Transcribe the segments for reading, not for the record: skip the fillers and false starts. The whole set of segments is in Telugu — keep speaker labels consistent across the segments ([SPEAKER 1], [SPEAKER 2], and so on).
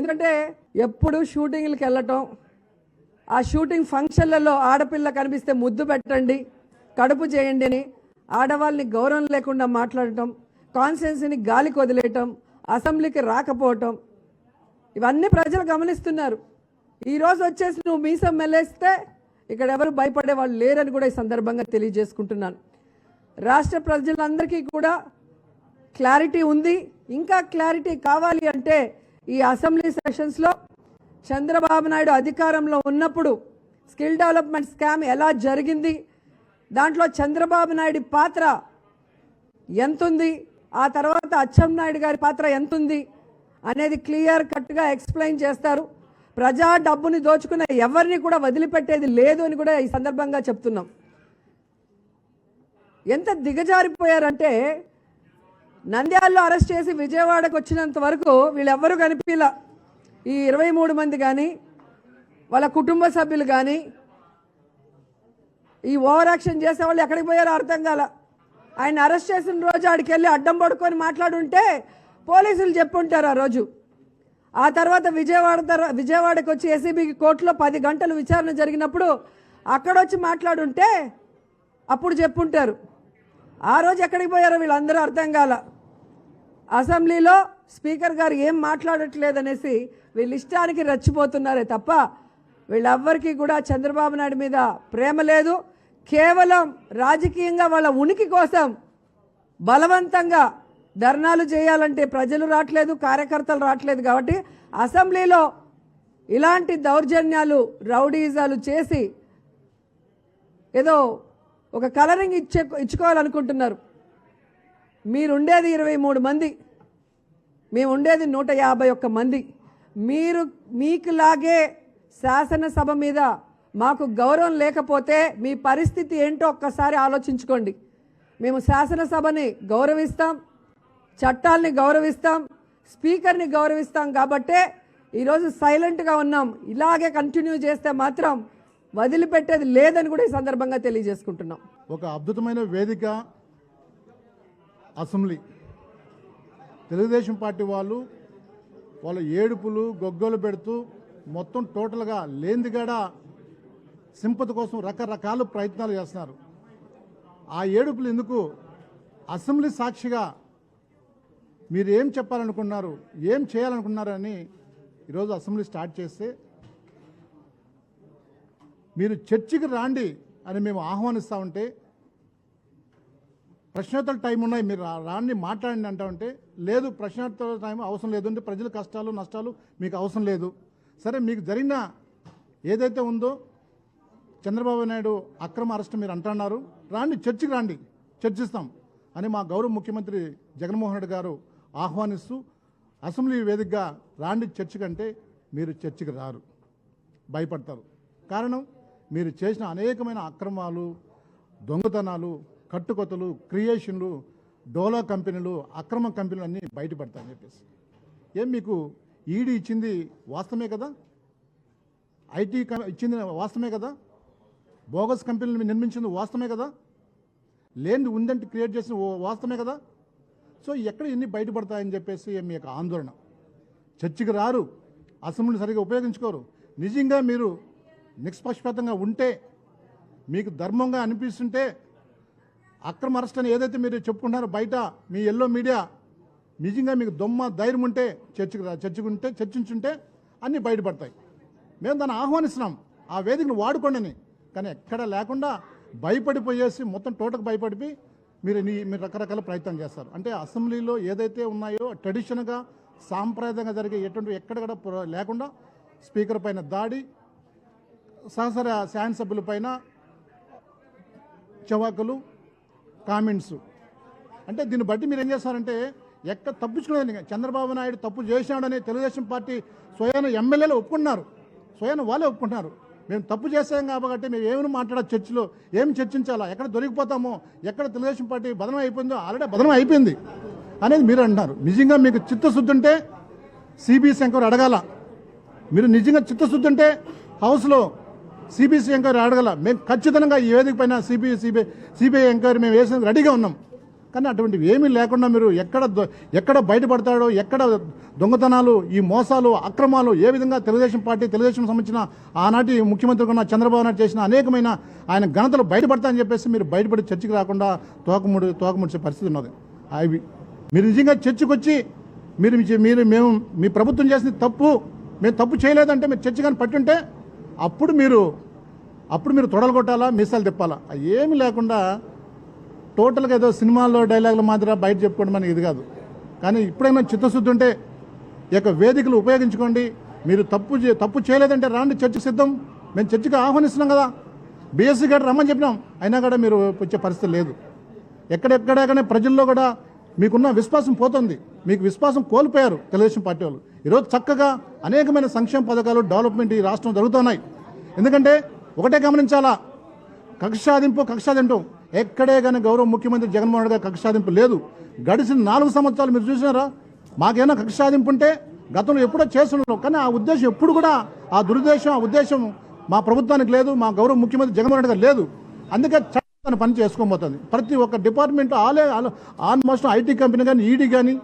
[SPEAKER 1] ఎందుకంటే ఎప్పుడు షూటింగ్లకు వెళ్ళటం, ఆ షూటింగ్ ఫంక్షన్లలో ఆడపిల్ల కనిపిస్తే ముద్దు పెట్టండి, కడుపు చేయండి అని ఆడవాళ్ళని గౌరవం లేకుండా మాట్లాడటం, కాన్స్టిట్యున్సీని గాలికి వదిలేయటం, అసెంబ్లీకి రాకపోవటం, ఇవన్నీ ప్రజలు గమనిస్తున్నారు. ఈరోజు వచ్చేసి నువ్వు మీసం మెల్లేస్తే ఇక్కడ ఎవరు భయపడే వాళ్ళు లేరని కూడా ఈ సందర్భంగా తెలియజేసుకుంటున్నాను. రాష్ట్ర ప్రజలందరికీ కూడా క్లారిటీ ఉంది. ఇంకా క్లారిటీ కావాలి అంటే ఈ అసెంబ్లీ సెషన్స్లో చంద్రబాబు నాయుడు అధికారంలో ఉన్నప్పుడు స్కిల్ డెవలప్మెంట్ స్కామ్ ఎలా జరిగింది, దాంట్లో చంద్రబాబు నాయుడు పాత్ర ఎంతుంది, ఆ తర్వాత అచ్చెన్నాయుడు గారి పాత్ర ఎంతుంది అనేది క్లియర్ కట్గా ఎక్స్ప్లెయిన్ చేస్తారు. ప్రజా డబ్బుని దోచుకున్న ఎవరిని కూడా వదిలిపెట్టేది లేదు అని కూడా ఈ సందర్భంగా చెప్తున్నాం. ఎంత దిగజారిపోయారంటే నంద్యాలలో అరెస్ట్ చేసి విజయవాడకు వచ్చినంత వరకు వీళ్ళెవ్వరూ కనిపించలా. ఈ 23 మంది కానీ వాళ్ళ కుటుంబ సభ్యులు కానీ ఈ ఓవర్ యాక్షన్ చేసే వాళ్ళు ఎక్కడికి పోయారో అర్థం కాల. ఆయన అరెస్ట్ చేసిన రోజు ఆడికి వెళ్ళి అడ్డం పడుకొని మాట్లాడుంటే పోలీసులు చెప్పుంటారు ఆ రోజు. ఆ తర్వాత విజయవాడకు వచ్చి ఏసీబీ కోర్టులో 10 గంటలు విచారణ జరిగినప్పుడు అక్కడొచ్చి మాట్లాడుంటే అప్పుడు చెప్పుంటారు. ఆ రోజు ఎక్కడికి పోయారో వీళ్ళందరూ అర్థం కాల. అసెంబ్లీలో స్పీకర్ గారు ఏం మాట్లాడట్లేదనేసి వీళ్ళ ఇష్టానికి రెచ్చిపోతున్నారే తప్ప వీళ్ళెవ్వరికీ కూడా చంద్రబాబు నాయుడు మీద ప్రేమ లేదు. కేవలం రాజకీయంగా వాళ్ళ ఉనికి కోసం బలవంతంగా ధర్నాలు చేయాలంటే ప్రజలు రావట్లేదు, కార్యకర్తలు రావట్లేదు. కాబట్టి అసెంబ్లీలో ఇలాంటి దౌర్జన్యాలు, రౌడీజాలు చేసి ఏదో ఒక కలరింగ్ ఇచ్చుకోవాలనుకుంటున్నారు. మీరుండేది 23 మంది, మేము ఉండేది 151 మంది. మీకులాగే శాసనసభ మీద మాకు గౌరవం లేకపోతే మీ పరిస్థితి ఏంటో ఒక్కసారి ఆలోచించుకోండి. మేము శాసనసభని గౌరవిస్తాం, చట్టాలని గౌరవిస్తాం, స్పీకర్ని గౌరవిస్తాం. కాబట్టే ఈరోజు సైలెంట్గా ఉన్నాం. ఇలాగే కంటిన్యూ చేస్తే మాత్రం వదిలిపెట్టేది లేదని కూడా ఈ సందర్భంగా తెలియజేసుకుంటున్నాం.
[SPEAKER 2] ఒక అద్భుతమైన వేదిక అసెంబ్లీ. తెలుగుదేశం పార్టీ వాళ్ళ ఏడుపులు గొగ్గలు పెడుతూ మొత్తం టోటల్గా లేందిగడ సింపతి కోసం రకరకాల ప్రయత్నాలు చేస్తున్నారు. ఆ ఏడుపులు ఎందుకు? అసెంబ్లీ సాక్షిగా మీరు ఏం చెప్పాలనుకున్నారు, ఏం చేయాలనుకున్నారు అని ఈరోజు అసెంబ్లీ స్టార్ట్ చేస్తే మీరు చర్చకి రాండి అని మేము ఆహ్వానిస్తూ ఉంటే, ప్రశ్నోత్తరాల టైం ఉన్నాయి, మీరు రాండి మాట్లాడండి అంటా ఉంటే, లేదు ప్రశ్నోత్తరాల టైం అవసరం లేదు అంటే ప్రజల కష్టాలు నష్టాలు మీకు అవసరం లేదు. సరే, మీకు జరిగిన ఏదైతే ఉందో చంద్రబాబు నాయుడు అక్రమ అరెస్ట్ మీరు అంటున్నారు, రాండి చర్చకి రాండి, చర్చిస్తాం అని మా గౌరవ ముఖ్యమంత్రి జగన్మోహన్ రెడ్డి గారు ఆహ్వానిస్తూ అసెంబ్లీ వేదికగా రాండి చర్చకి అంటే మీరు చర్చకి రారు, భయపడతారు. కారణం, మీరు చేసిన అనేకమైన అక్రమాలు, దొంగతనాలు, కట్టుకొత్తలు, క్రియేషన్లు, డోలా కంపెనీలు, అక్రమ కంపెనీలు అన్నీ బయటపడతాయని చెప్పేసి. ఏం మీకు ఈడీ ఇచ్చింది వాస్తవమే కదా, ఐటీ ఇచ్చింది వాస్తవమే కదా, బోగస్ కంపెనీలు నిర్మించింది వాస్తవమే కదా, లేనిది ఉందంటే క్రియేట్ చేసిన వాస్తవమే కదా. సో ఎక్కడ ఎన్ని బయటపడతాయని చెప్పేసి మీ యొక్క ఆందోళన. చర్చకి రారు, అసెంబ్లీ సరిగా ఉపయోగించుకోరు. నిజంగా మీరు నిష్పక్షపాతంగా ఉంటే, మీకు ధర్మంగా అనిపిస్తుంటే, అక్రమ అరెస్ట్ అని ఏదైతే మీరు చెప్పుకుంటున్నారో బయట మీ ఎల్లో మీడియా, నిజంగా మీకు దొమ్మ ధైర్యం ఉంటే చర్చించుంటే అన్నీ బయటపడతాయి. మేము దాన్ని ఆహ్వానిస్తున్నాం, ఆ వేదికను వాడుకోండి. కానీ ఎక్కడ లేకుండా భయపడిపోయేసి మొత్తం టోటల్కి భయపడిపోయి మీరు రకరకాల ప్రయత్నం చేస్తారు. అంటే అసెంబ్లీలో ఏదైతే ఉన్నాయో ట్రెడిషనల్గా సాంప్రదాయంగా జరిగే ఎటువంటి ఎక్కడ లేకుండా స్పీకర్ పైన దాడి, సహచర శాసనసభ్యుల పైన చవాకులు, కామెంట్స్. అంటే దీన్ని బట్టి మీరు ఏం చేస్తారంటే ఎక్కడ తప్పించుకునేది. చంద్రబాబు నాయుడు తప్పు చేసినాడని తెలుగుదేశం పార్టీ స్వయాన ఎమ్మెల్యేలు ఒప్పుకున్నారు, స్వయాన వాళ్ళే ఒప్పుకుంటున్నారు. మేము తప్పు చేసాం కాబట్టి మేము ఏమైనా మాట్లాడాలి, చర్చలో ఏమి చర్చించాలా, ఎక్కడ దొరికిపోతామో, ఎక్కడ తెలుగుదేశం పార్టీ బదనం అయిపోయిందో, ఆల్రెడీ బదనం అయిపోయింది అనేది మీరు అంటున్నారు. నిజంగా మీకు చిత్తశుద్ధి ఉంటే సిబిఎస్ ఎంక్వైరీ అడగాల. మీరు నిజంగా చిత్తశుద్ధి ఉంటే హౌస్లో సిబిఎస్ ఎంక్వైరీ అడగాల. మేము ఖచ్చితంగా ఈ వేదిక పైన సిబిఐ ఎంక్వైరీ మేము వేసేందుకు రెడీగా ఉన్నాం. కానీ అటువంటివి ఏమీ లేకుండా మీరు ఎక్కడ బయటపడతాడో, ఎక్కడ దొంగతనాలు, ఈ మోసాలు, అక్రమాలు ఏ విధంగా తెలుగుదేశం సంబంధించిన ఆనాటి ముఖ్యమంత్రి ఉన్న చంద్రబాబు నాయుడు చేసిన అనేకమైన ఆయన ఘనతలు బయటపడతాయని చెప్పేసి మీరు బయటపడి చర్చకి రాకుండా తోకముడిచే పరిస్థితి ఉన్నది. అవి మీరు నిజంగా చర్చకు వచ్చి మేము మీ ప్రభుత్వం చేసిన మేము తప్పు చేయలేదంటే మీరు చర్చ కానీ పట్టుంటే అప్పుడు మీరు తొడలు కొట్టాలా, మీసాలు తిప్పాలా. ఏమీ లేకుండా టోటల్గా ఏదో సినిమాల్లో డైలాగులు మాదిరి బయట చెప్పుకోవడం అనేది ఇది కాదు. కానీ ఇప్పుడైనా చిత్తశుద్ధి ఉంటే ఈ యొక్క వేదికలు ఉపయోగించుకోండి. మీరు తప్పు చేయలేదంటే రాండి, చర్చ సిద్ధం. మేము చర్చకు ఆహ్వానిస్తున్నాం కదా. బీఎస్సీ గారు రమ్మని చెప్పినాం, అయినా కూడా మీరు వచ్చే పరిస్థితి లేదు. ఎక్కడెక్కడగానే ప్రజల్లో కూడా మీకున్న విశ్వాసం పోతుంది. మీకు విశ్వాసం కోల్పోయారు తెలుగుదేశం పార్టీ వాళ్ళు. ఈరోజు చక్కగా అనేకమైన సంక్షేమ పథకాలు, డెవలప్మెంట్ ఈ రాష్ట్రం జరుగుతున్నాయి. ఎందుకంటే ఒకటే గమనించాలా, కక్షాదింపు ఎక్కడే కానీ గౌరవ ముఖ్యమంత్రి జగన్మోహన్ రెడ్డి గారు కక్షాదింపు లేదు. గడిచిన 4 సంవత్సరాలు మీరు చూసినారా? మాకేమైనా కక్షాదింపు ఉంటే గతంలో ఎప్పుడో చేస్తున్నాం, కానీ ఆ ఉద్దేశం ఎప్పుడు కూడా ఆ ఉద్దేశం మా ప్రభుత్వానికి లేదు, మా గౌరవ ముఖ్యమంత్రి జగన్మోహన్ రెడ్డి గారు లేదు. అందుకే చట్టాన్ని పని చేసుకోబోతుంది. ప్రతి ఒక్క డిపార్ట్మెంట్ ఆల్మోస్ట్ ఐటీ కంపెనీ కానీ, ఈడీ కానీ,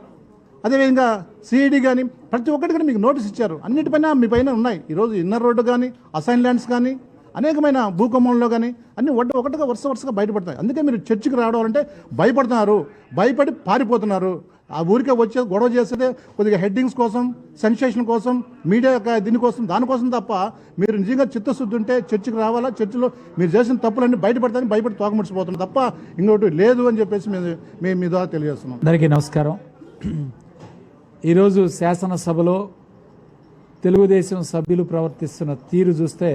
[SPEAKER 2] అదేవిధంగా సిఈడి కానీ ప్రతి ఒక్కటి కానీ మీకు నోటీస్ ఇచ్చారు. అన్నిటిపైన మీ పైన ఉన్నాయి. ఈరోజు ఇన్నర్ రోడ్డు కానీ, అసైన్ ల్యాండ్స్ కానీ, అనేకమైన భూకంపంలో కానీ అన్ని ఒకటిగా వరుసగా బయటపడతాయి. అందుకే మీరు చర్చకి రావడాలంటే భయపడి పారిపోతున్నారు. ఆ ఊరికే వచ్చే గొడవ చేసేదే కొద్దిగా హెడ్డింగ్స్ కోసం, సెన్సేషన్ కోసం, మీడియా దానికోసం తప్ప మీరు నిజంగా చిత్తశుద్ధి ఉంటే చర్చకి రావాలా. చర్చలో మీరు చేసిన తప్పులన్నీ బయటపడతాయని భయపడి తోకముడిచిపోతున్నారు తప్ప ఇంకోటి లేదు అని చెప్పేసి మేము మీ ద్వారా తెలియజేస్తున్నాం.
[SPEAKER 3] అందరికీ నమస్కారం. ఈరోజు శాసనసభలో తెలుగుదేశం సభ్యులు ప్రవర్తిస్తున్న తీరు చూస్తే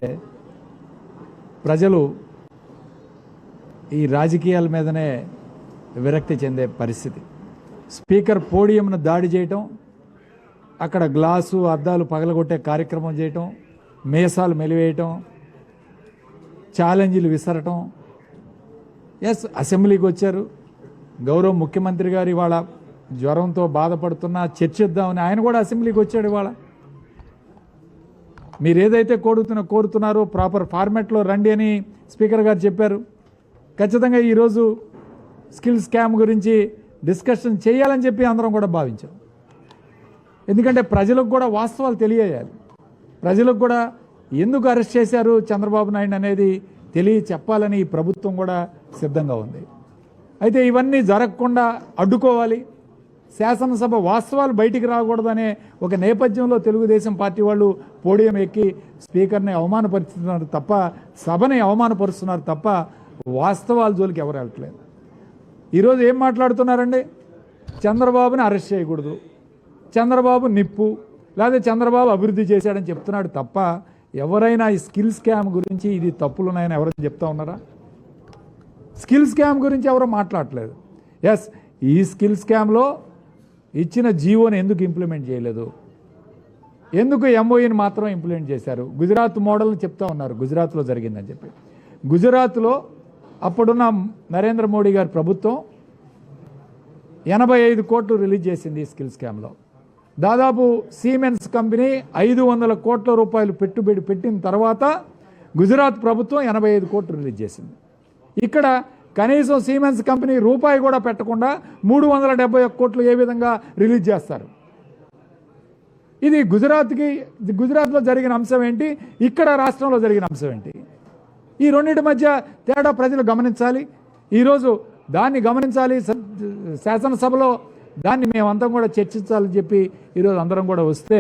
[SPEAKER 3] ప్రజలు ఈ రాజకీయాల మీదనే విరక్తి చెందే పరిస్థితి. స్పీకర్ పోడియంను దాడి చేయటం, అక్కడ గ్లాసు అద్దాలు పగలగొట్టే కార్యక్రమం చేయటం, మేసాలు మెలివేయటం, ఛాలెంజ్లు విసరటం. అసెంబ్లీకి వచ్చారు. గౌరవ ముఖ్యమంత్రి గారు ఇవాళ జ్వరంతో బాధపడుతున్నా చర్చిద్దామని ఆయన కూడా అసెంబ్లీకి వచ్చాడు. ఇవాళ మీరు ఏదైతే కోరుతున్నారో ప్రాపర్ ఫార్మాట్లో రండి అని స్పీకర్ గారు చెప్పారు. ఖచ్చితంగా ఈరోజు స్కిల్ స్కామ్ గురించి డిస్కషన్ చేయాలని చెప్పి అందరం కూడా భావించాం. ఎందుకంటే ప్రజలకు కూడా వాస్తవాలు తెలియజేయాలి. ప్రజలకు కూడా ఎందుకు అరెస్ట్ చేశారు చంద్రబాబు నాయుడు అనేది చెప్పాలని ఈ ప్రభుత్వం కూడా సిద్ధంగా ఉంది. అయితే ఇవన్నీ జరగకుండా అడ్డుకోవాలి, శాసనసభ వాస్తవాలు బయటికి రాకూడదనే ఒక నేపథ్యంలో తెలుగుదేశం పార్టీ వాళ్ళు పోడియం ఎక్కి స్పీకర్ని అవమానపరుస్తున్నారు తప్ప, సభని అవమానపరుస్తున్నారు తప్ప వాస్తవాల జోలికి ఎవరు వెళ్ళట్లేదు. ఈరోజు ఏం మాట్లాడుతున్నారండి? చంద్రబాబుని అరెస్ట్ చేయకూడదు, చంద్రబాబు నిప్పు, లేదా చంద్రబాబు అభివృద్ధి చేశాడని చెప్తున్నాడు తప్ప ఎవరైనా ఈ స్కిల్ స్కామ్ గురించి ఇది తప్పులున్నాయని ఎవరైనా చెప్తా ఉన్నారా? స్కిల్ స్కామ్ గురించి ఎవరో మాట్లాడట్లేదు. ఈ స్కిల్ స్కామ్లో ఇచ్చిన జీవోని ఎందుకు ఇంప్లిమెంట్ చేయలేదు? ఎందుకు ఎంఓఈని మాత్రం ఇంప్లిమెంట్ చేశారు? గుజరాత్ మోడల్ని చెప్తా ఉన్నారు, గుజరాత్లో జరిగిందని చెప్పి. గుజరాత్లో అప్పుడున్న నరేంద్ర మోడీ గారి ప్రభుత్వం 85 కోట్లు రిలీజ్ చేసింది ఈ స్కిల్ స్కామ్లో. దాదాపు సిమెన్స్ కంపెనీ 500 కోట్ల రూపాయలు పెట్టుబడి పెట్టిన తర్వాత గుజరాత్ ప్రభుత్వం 85 కోట్లు రిలీజ్ చేసింది. ఇక్కడ కనీసం సిమెన్స్ కంపెనీ రూపాయి కూడా పెట్టకుండా 371 కోట్లు ఏ విధంగా రిలీజ్ చేస్తారు? ఇది గుజరాత్లో జరిగిన అంశం ఏంటి, ఇక్కడ రాష్ట్రంలో జరిగిన అంశం ఏంటి? ఈ రెండింటి మధ్య తేడా ప్రజలు గమనించాలి. ఈరోజు దాన్ని గమనించాలి. శాసనసభలో దాన్ని మేమంతా కూడా చర్చించాలని చెప్పి ఈరోజు అందరం కూడా వస్తే,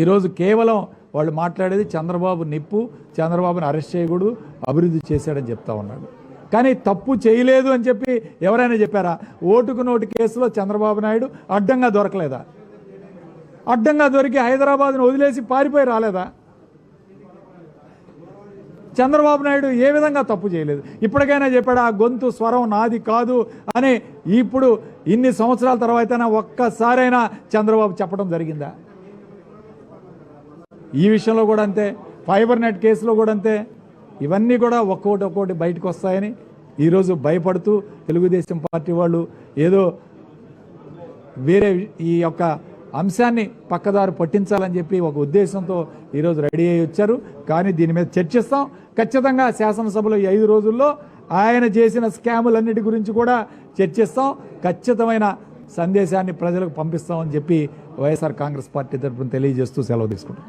[SPEAKER 3] ఈరోజు కేవలం వాళ్ళు మాట్లాడేది చంద్రబాబు నిప్పు, చంద్రబాబుని అరెస్ట్ చేయకూడదు, అభివృద్ధి చేశాడని చెప్తా ఉన్నాడు. కానీ తప్పు చేయలేదు అని చెప్పి ఎవరైనా చెప్పారా? ఓటుకు నోటు కేసులో చంద్రబాబు నాయుడు అడ్డంగా దొరకలేదా? అడ్డంగా దొరికి హైదరాబాద్ను వదిలేసి పారిపోయి రాలేదా? చంద్రబాబు నాయుడు ఏ విధంగా తప్పు చేయలేదు? ఇప్పటికైనా చెప్పాడు ఆ గొంతు స్వరం నాది కాదు అని. ఇప్పుడు ఇన్ని సంవత్సరాల తర్వాత ఒక్కసారైనా చంద్రబాబు చెప్పడం జరిగిందా? ఈ విషయంలో కూడా అంతే, ఫైబర్ నెట్ కేసులో కూడా అంతే. ఇవన్నీ కూడా ఒక్కొక్కటి బయటకు వస్తాయని ఈరోజు భయపడుతూ తెలుగుదేశం పార్టీ వాళ్ళు ఏదో వేరే ఈ యొక్క అంశాన్ని పక్కదారు పట్టించాలని చెప్పి ఒక ఉద్దేశంతో ఈరోజు రెడీ అయ్యి వచ్చారు. కానీ దీని మీద చర్చిస్తాం ఖచ్చితంగా. శాసనసభలో ఈ 5 రోజుల్లో ఆయన చేసిన స్కాములన్నిటి గురించి కూడా చర్చిస్తాం, ఖచ్చితమైన సందేశాన్ని ప్రజలకు పంపిస్తామని చెప్పి వైఎస్ఆర్ కాంగ్రెస్ పార్టీ తరఫున తెలియజేస్తూ సెలవు తీసుకుంటాం.